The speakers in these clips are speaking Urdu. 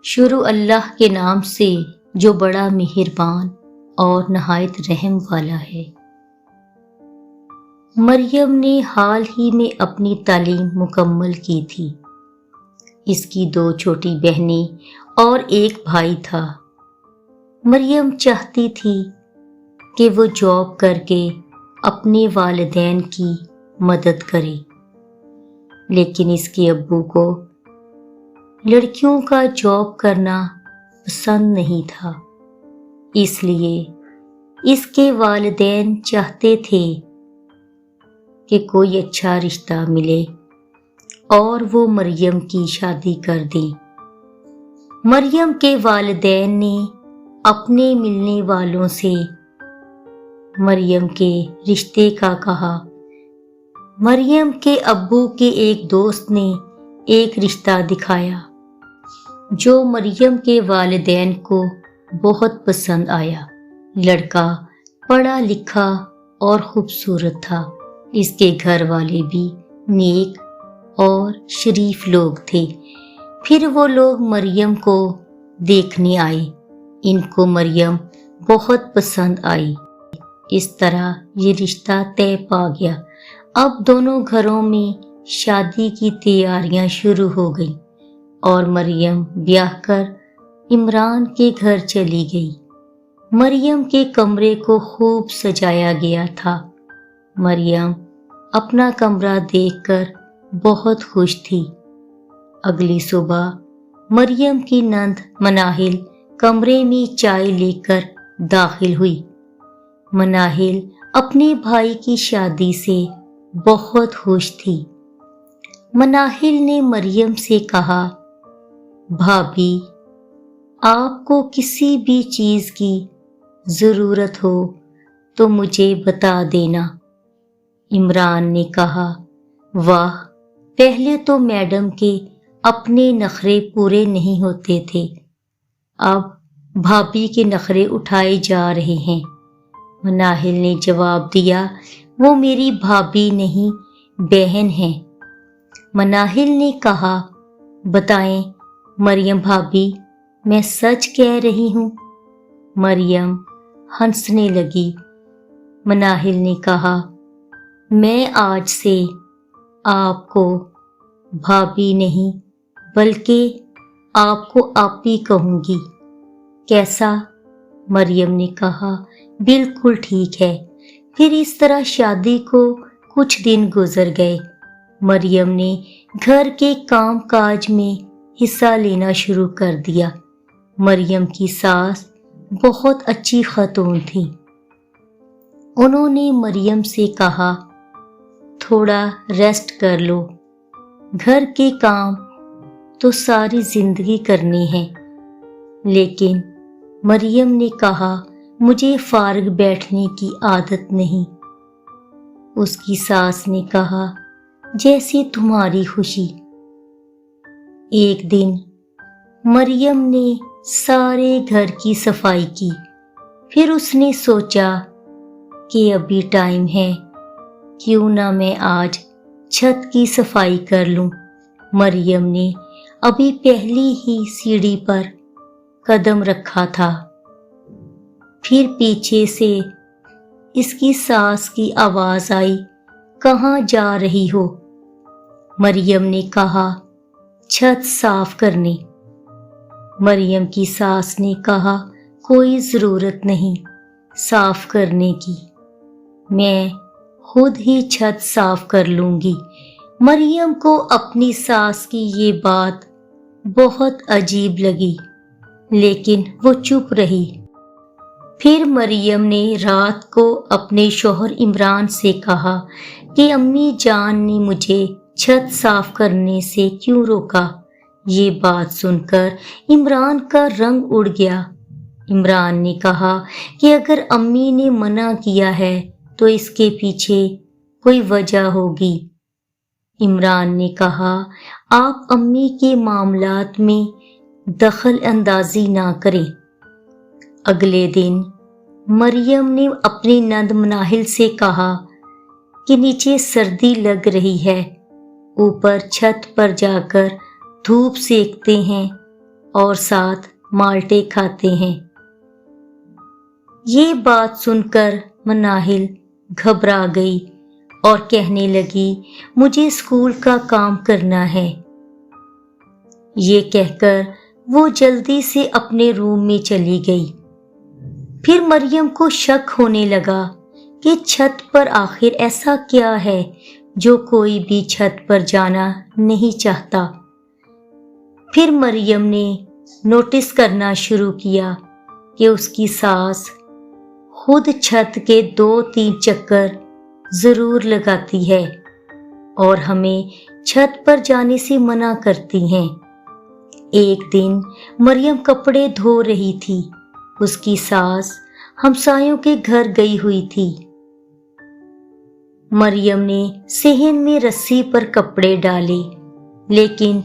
شروع اللہ کے نام سے جو بڑا مہربان اور نہایت رحم والا ہے۔ مریم نے حال ہی میں اپنی تعلیم مکمل کی تھی۔ اس کی 2 چھوٹی بہنیں اور ایک بھائی تھا۔ مریم چاہتی تھی کہ وہ جاب کر کے اپنے والدین کی مدد کرے، لیکن اس کے ابو کو لڑکیوں کا جاب کرنا پسند نہیں تھا۔ اس لیے اس کے والدین چاہتے تھے کہ کوئی اچھا رشتہ ملے اور وہ مریم کی شادی کر دیں۔ مریم کے والدین نے اپنے ملنے والوں سے مریم کے رشتے کا کہا۔ مریم کے ابو کے ایک دوست نے ایک رشتہ دکھایا جو مریم کے والدین کو بہت پسند آیا۔ لڑکا پڑھا لکھا اور خوبصورت تھا۔ اس کے گھر والے بھی نیک اور شریف لوگ تھے۔ پھر وہ لوگ مریم کو دیکھنے آئے۔ ان کو مریم بہت پسند آئی۔ اس طرح یہ رشتہ طے پا گیا۔ اب دونوں گھروں میں شادی کی تیاریاں شروع ہو گئیں اور مریم بیاہ کر عمران کے گھر چلی گئی۔ مریم کے کمرے کو خوب سجایا گیا تھا۔ مریم اپنا کمرہ دیکھ کر بہت خوش تھی۔ اگلی صبح مریم کی نند مناہل کمرے میں چائے لے کر داخل ہوئی۔ مناہل اپنے بھائی کی شادی سے بہت خوش تھی۔ مناہل نے مریم سے کہا، بھابھی، آپ کو کسی بھی چیز کی ضرورت ہو تو مجھے بتا دینا۔ عمران نے کہا، واہ، پہلے تو میڈم کے اپنے نخرے پورے نہیں ہوتے تھے، اب بھابھی کے نخرے اٹھائے جا رہے ہیں۔ مناہل نے جواب دیا، وہ میری بھابھی نہیں بہن ہیں۔ مناہل نے کہا، بتائیں مریم بھابھی، میں سچ کہہ رہی ہوں؟ مریم ہنسنے لگی۔ مناہل نے کہا، میں آج سے آپ کو بھابھی نہیں بلکہ آپ کو آپی کہوں گی، کیسا؟ مریم نے کہا، بالکل ٹھیک ہے۔ پھر اس طرح شادی کو کچھ دن گزر گئے۔ مریم نے گھر کے کام کاج میں حصہ لینا شروع کر دیا۔ مریم کی ساس بہت اچھی خاتون تھی۔ انہوں نے مریم سے کہا، تھوڑا ریسٹ کر لو، گھر کے کام تو ساری زندگی کرنے ہیں۔ لیکن مریم نے کہا، مجھے فارغ بیٹھنے کی عادت نہیں۔ اس کی ساس نے کہا، جیسی تمہاری خوشی۔ ایک دن مریم نے سارے گھر کی صفائی کی۔ پھر اس نے سوچا کہ ابھی ٹائم ہے، کیوں نہ میں آج چھت کی صفائی کر لوں۔ مریم نے ابھی پہلی ہی سیڑھی پر قدم رکھا تھا، پھر پیچھے سے اس کی ساس کی آواز آئی، کہاں جا رہی ہو؟ مریم نے کہا، چھت صاف کرنے۔ مریم کی ساس نے کہا، کوئی ضرورت نہیں صاف کرنے کی، میں خود ہی چھت صاف کر لوں گی۔ مریم کو اپنی ساس کی یہ بات بہت عجیب لگی، لیکن وہ چپ رہی۔ پھر مریم نے رات کو اپنے شوہر عمران سے کہا کہ امی جان نے مجھے چھت صاف کرنے سے کیوں روکا؟ یہ بات سن کر عمران کا رنگ اڑ گیا۔ عمران نے کہا کہ اگر امی نے منع کیا ہے تو اس کے پیچھے کوئی وجہ ہوگی۔ عمران نے کہا، آپ امی کے معاملات میں دخل اندازی نہ کریں۔ اگلے دن مریم نے اپنی نند مناہل سے کہا کہ نیچے سردی لگ رہی ہے، اوپر چھت پر جا کر دھوپ سیکتے ہیں اور ساتھ مالٹے کھاتے ہیں۔ یہ بات سن کر مناہل گھبرا گئی اور کہنے لگی مجھے اسکول کا کام کرنا ہے۔ یہ کہہ کر وہ جلدی سے اپنے روم میں چلی گئی۔ پھر مریم کو شک ہونے لگا کہ چھت پر آخر ایسا کیا ہے جو کوئی بھی چھت پر جانا نہیں چاہتا۔ پھر مریم نے نوٹس کرنا شروع کیا کہ اس کی ساس خود چھت کے 2-3 چکر ضرور لگاتی ہے اور ہمیں چھت پر جانے سے منع کرتی ہیں۔ ایک دن مریم کپڑے دھو رہی تھی۔ اس کی ساس ہمسایوں کے گھر گئی ہوئی تھی۔ مریم نے صحن میں رسی پر کپڑے ڈالے لیکن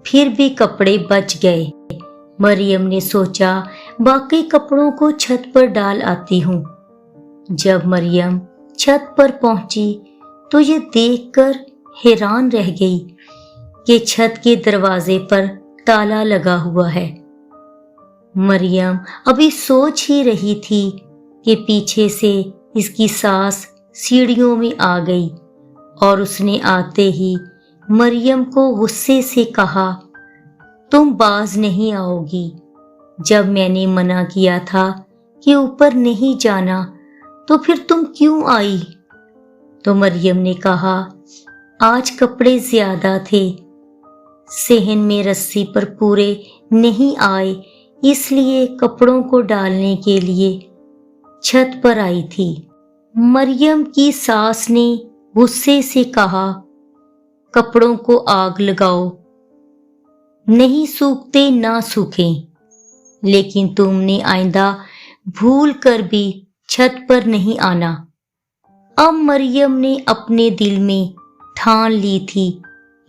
پھر بھی کپڑے بچ گئے۔ مریم نے سوچا باقی کپڑوں کو چھت پر ڈال آتی ہوں۔ جب مریم چھت پر پہنچی تو یہ دیکھ کر حیران رہ گئی کہ چھت کے دروازے پر تالا لگا ہوا ہے۔ مریم ابھی سوچ ہی رہی تھی کہ پیچھے سے اس کی ساس سیڑھیوں میں آ گئی اور اس نے آتے ہی مریم کو غصے سے کہا تم باز نہیں آؤ گی، جب میں نے منع کیا تھا کہ اوپر نہیں جانا تو پھر تم کیوں آئی؟ تو مریم نے کہا آج کپڑے زیادہ تھے، صحن میں رسی پر پورے نہیں آئے، اس لیے کپڑوں کو ڈالنے کے لیے چھت پر آئی تھی۔ مریم کی ساس نے غصے سے کہا کپڑوں کو آگ لگاؤ، نہیں سوکھتے نہ سوکھیں، لیکن تم نے آئندہ بھول کر بھی چھت پر نہیں آنا۔ اب مریم نے اپنے دل میں ٹھان لی تھی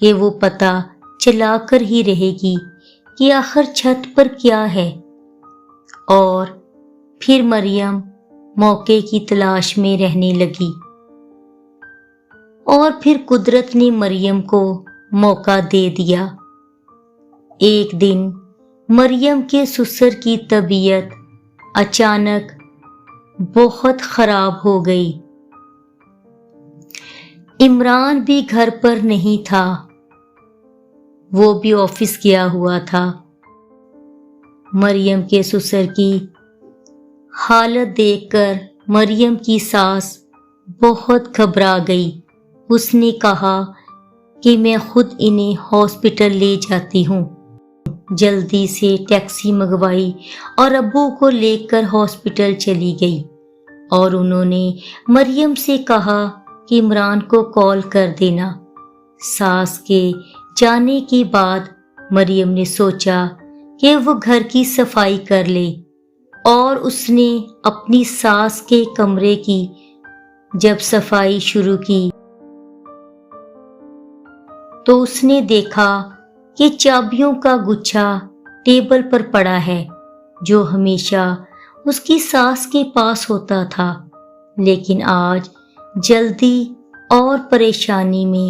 کہ وہ پتہ چلا کر ہی رہے گی کہ آخر چھت پر کیا ہے، اور پھر مریم موقع کی تلاش میں رہنے لگی۔ اور پھر قدرت نے مریم کو موقع دے دیا۔ ایک دن مریم کے سسر کی طبیعت اچانک بہت خراب ہو گئی۔ عمران بھی گھر پر نہیں تھا، وہ بھی آفس گیا ہوا تھا۔ مریم کے سسر کی حالت دیکھ کر مریم کی ساس بہت گھبرا گئی۔ اس نے کہا کہ میں خود انہیں ہاسپٹل لے جاتی ہوں۔ جلدی سے ٹیکسی منگوائی اور ابو کو لے کر ہاسپٹل چلی گئی، اور انہوں نے مریم سے کہا کہ عمران کو کال کر دینا۔ ساس کے جانے کے بعد مریم نے سوچا کہ وہ گھر کی صفائی کر لے، اور اس نے اپنی ساس کے کمرے کی جب صفائی شروع کی تو اس نے دیکھا کہ چابیوں کا گچھا ٹیبل پر پڑا ہے جو ہمیشہ اس کی ساس کے پاس ہوتا تھا، لیکن آج جلدی اور پریشانی میں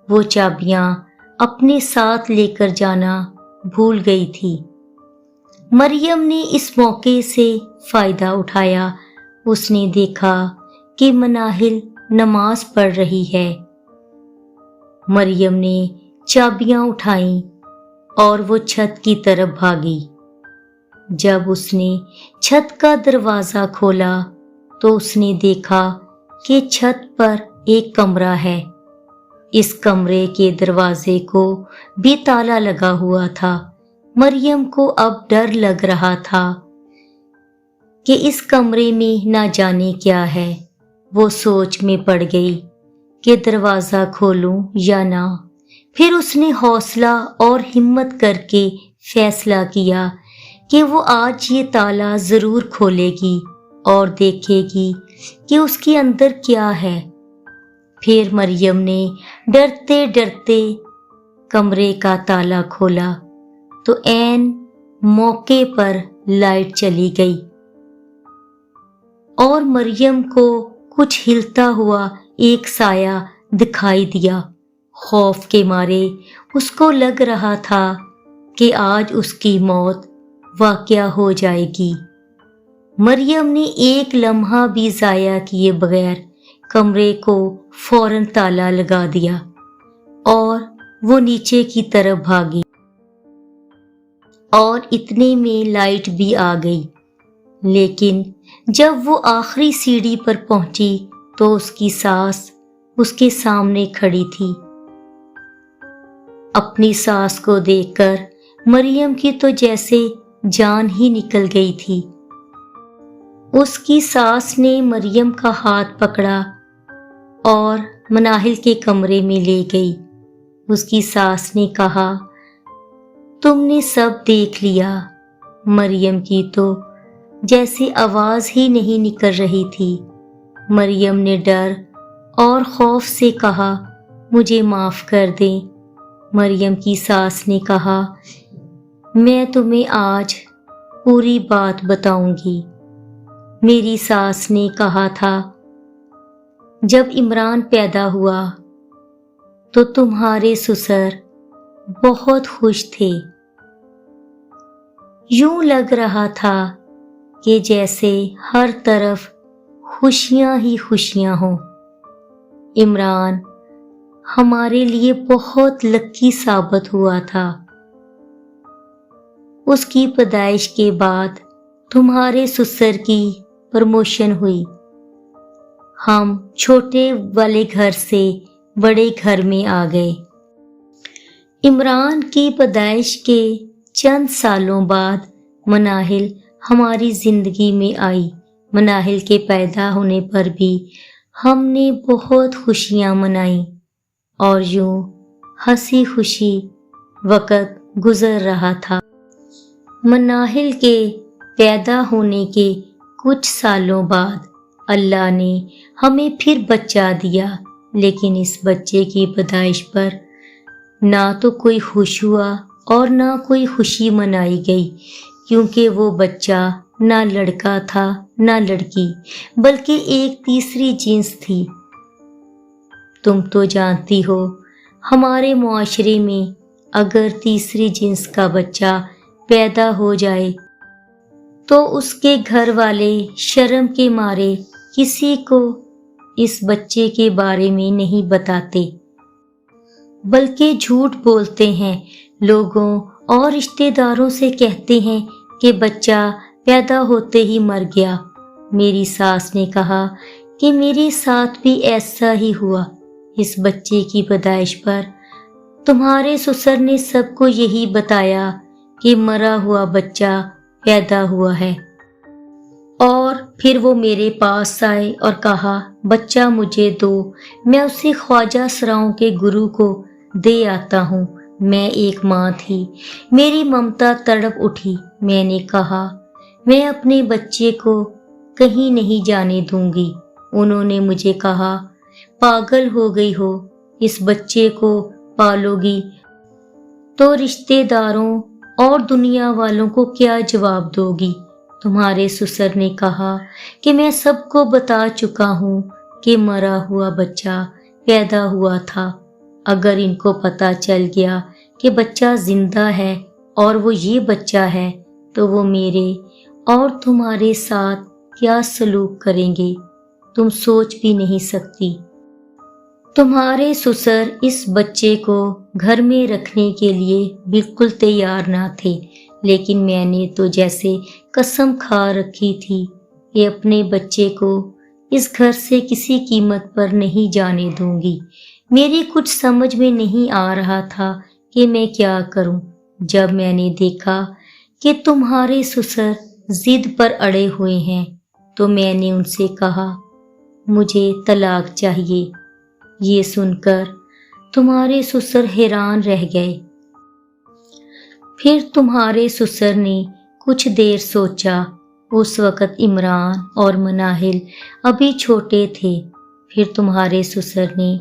وہ چابیاں اپنے ساتھ لے کر جانا بھول گئی تھی۔ مریم نے اس موقع سے فائدہ اٹھایا۔ اس نے دیکھا کہ مناہل نماز پڑھ رہی ہے۔ مریم نے چابیاں اٹھائیں اور وہ چھت کی طرف بھاگی۔ جب اس نے چھت کا دروازہ کھولا تو اس نے دیکھا کہ چھت پر ایک کمرہ ہے۔ اس کمرے کے دروازے کو بھی تالا لگا ہوا تھا۔ مریم کو اب ڈر لگ رہا تھا کہ اس کمرے میں نہ جانے کیا ہے۔ وہ سوچ میں پڑ گئی کہ دروازہ کھولوں یا نہ۔ پھر اس نے حوصلہ اور ہمت کر کے فیصلہ کیا کہ وہ آج یہ تالا ضرور کھولے گی اور دیکھے گی کہ اس کے اندر کیا ہے۔ پھر مریم نے ڈرتے ڈرتے کمرے کا تالا کھولا تو عین موقع پر لائٹ چلی گئی اور مریم کو کچھ ہلتا ہوا ایک سایہ دکھائی دیا۔ خوف کے مارے اس کو لگ رہا تھا کہ آج اس کی موت واقع ہو جائے گی۔ مریم نے ایک لمحہ بھی ضائع کیے بغیر کمرے کو فوراً تالا لگا دیا اور وہ نیچے کی طرف بھاگی، اور اتنے میں لائٹ بھی آ گئی۔ لیکن جب وہ آخری سیڑھی پر پہنچی تو اس کی ساس اس کے سامنے کھڑی تھی۔ اپنی ساس کو دیکھ کر مریم کی تو جیسے جان ہی نکل گئی تھی۔ اس کی ساس نے مریم کا ہاتھ پکڑا اور مناہل کے کمرے میں لے گئی۔ اس کی ساس نے کہا، تم نے سب دیکھ لیا۔ مریم کی تو جیسے آواز ہی نہیں نکل رہی تھی۔ مریم نے ڈر اور خوف سے کہا، مجھے معاف کر دیں۔ مریم کی ساس نے کہا، میں تمہیں آج پوری بات بتاؤں گی۔ میری ساس نے کہا تھا، جب عمران پیدا ہوا تو تمہارے سسر بہت خوش تھے۔ یوں لگ رہا تھا کہ جیسے ہر طرف خوشیاں ہی خوشیاں ہوں۔ عمران ہمارے لیے بہت لکی ثابت ہوا تھا۔ اس کی پیدائش کے بعد تمہارے سسر کی پروموشن ہوئی۔ ہم چھوٹے والے گھر سے بڑے گھر میں آ گئے۔ عمران کی پیدائش کے چند سالوں بعد مناہل ہماری زندگی میں آئی۔ مناہل کے پیدا ہونے پر بھی ہم نے بہت خوشیاں منائیں اور یوں ہنسی خوشی وقت گزر رہا تھا۔ مناہل کے پیدا ہونے کے کچھ سالوں بعد اللہ نے ہمیں پھر بچہ دیا، لیکن اس بچے کی پیدائش پر نہ تو کوئی خوش ہوا اور نہ کوئی خوشی منائی گئی، کیونکہ وہ بچہ نہ لڑکا تھا نہ لڑکی، بلکہ ایک تیسری جنس تھی۔ تم تو جانتی ہو، ہمارے معاشرے میں اگر تیسری جنس کا بچہ پیدا ہو جائے تو اس کے گھر والے شرم کے مارے کسی کو اس بچے کے بارے میں نہیں بتاتے، بلکہ جھوٹ بولتے ہیں، لوگوں اور رشتہ داروں سے کہتے ہیں کہ بچہ پیدا ہوتے ہی مر گیا۔ میری ساس نے کہا کہ میرے ساتھ بھی ایسا ہی ہوا۔ اس بچے کی پیدائش پر تمہارے سسر نے سب کو یہی بتایا کہ مرا ہوا بچہ پیدا ہوا ہے، اور پھر وہ میرے پاس آئے اور کہا، بچہ مجھے دو، میں اسے خواجہ سراؤں کے گرو کو دے آتا ہوں۔ میں ایک ماں تھی، میری ممتا تڑپ اٹھی۔ میں نے کہا، میں اپنے بچے کو کہیں نہیں جانے دوں گی۔ انہوں نے مجھے کہا، پاگل ہو گئی ہو، اس بچے کو پالو گی تو رشتہ داروں اور دنیا والوں کو کیا جواب دو گی؟ تمہارے سسر نے کہا کہ میں سب کو بتا چکا ہوں کہ مرا ہوا بچہ پیدا ہوا تھا۔ اگر ان کو پتہ چل گیا کہ بچہ زندہ ہے اور وہ یہ بچہ ہے تو وہ میرے اور تمہارے ساتھ کیا سلوک کریں گے، تم سوچ بھی نہیں سکتی۔ تمہارے سسر اس بچے کو گھر میں رکھنے کے لیے بالکل تیار نہ تھے، لیکن میں نے تو جیسے قسم کھا رکھی تھی کہ اپنے بچے کو اس گھر سے کسی قیمت پر نہیں جانے دوں گی۔ میری کچھ سمجھ میں نہیں آ رہا تھا کہ میں کیا کروں۔ جب میں نے دیکھا کہ تمہارے سسر ضد پر اڑے ہوئے ہیں تو میں نے ان سے کہا، مجھے طلاق چاہیے۔ یہ سن کر تمہارے سسر حیران رہ گئے۔ پھر تمہارے سسر نے کچھ دیر سوچا۔ اس وقت عمران اور مناہل ابھی چھوٹے تھے۔ پھر تمہارے سسر نے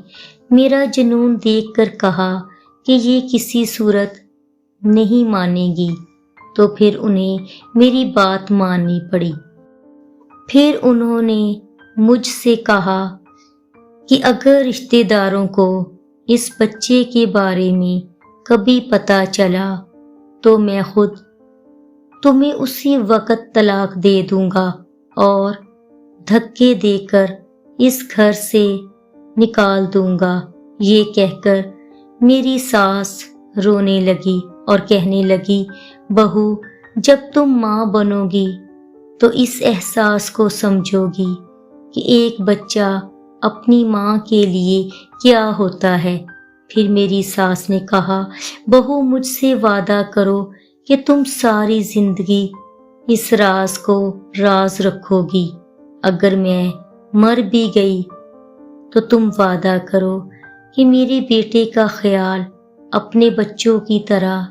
میرا جنون دیکھ کر کہا کہ یہ کسی صورت نہیں مانے گی، تو پھر انہیں میری بات ماننی پڑی۔ پھر انہوں نے مجھ سے کہا کہ اگر رشتہ داروں کو اس بچے کے بارے میں کبھی پتہ چلا تو میں خود تمہیں اسی وقت طلاق دے دوں گا اور دھکے دے کر اس گھر سے نکال دوں گا۔ یہ کہہ کر میری ساس رونے لگی اور کہنے لگی، بہو جب تم ماں بنو گی تو اس احساس کو سمجھو گی کہ ایک بچہ اپنی ماں کے لیے کیا ہوتا ہے۔ پھر میری ساس نے کہا، بہو مجھ سے وعدہ کرو کہ تم ساری زندگی اس راز کو راز رکھو گی۔ اگر میں مر بھی گئی تو تم وعدہ کرو کہ میرے بیٹے کا خیال اپنے بچوں کی طرح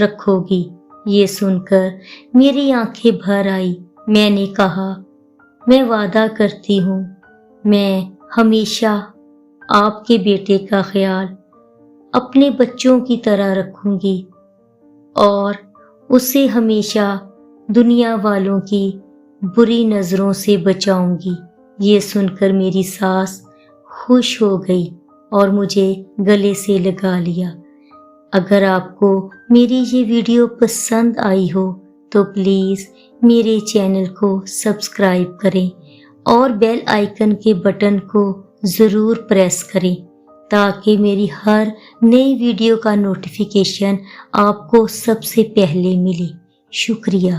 رکھو گی۔ یہ سن کر میری آنکھیں بھر آئی۔ میں نے کہا، میں وعدہ کرتی ہوں میں ہمیشہ آپ کے بیٹے کا خیال اپنے بچوں کی طرح رکھوں گی اور اسے ہمیشہ دنیا والوں کی بری نظروں سے بچاؤں گی۔ یہ سن کر میری ساس خوش ہو گئی اور مجھے گلے سے لگا لیا۔ اگر آپ کو میری یہ ویڈیو پسند آئی ہو تو پلیز میرے چینل کو سبسکرائب کریں اور بیل آئیکن کے بٹن کو ضرور پریس کریں تاکہ میری ہر نئی ویڈیو کا نوٹیفیکیشن آپ کو سب سے پہلے ملے۔ شکریہ۔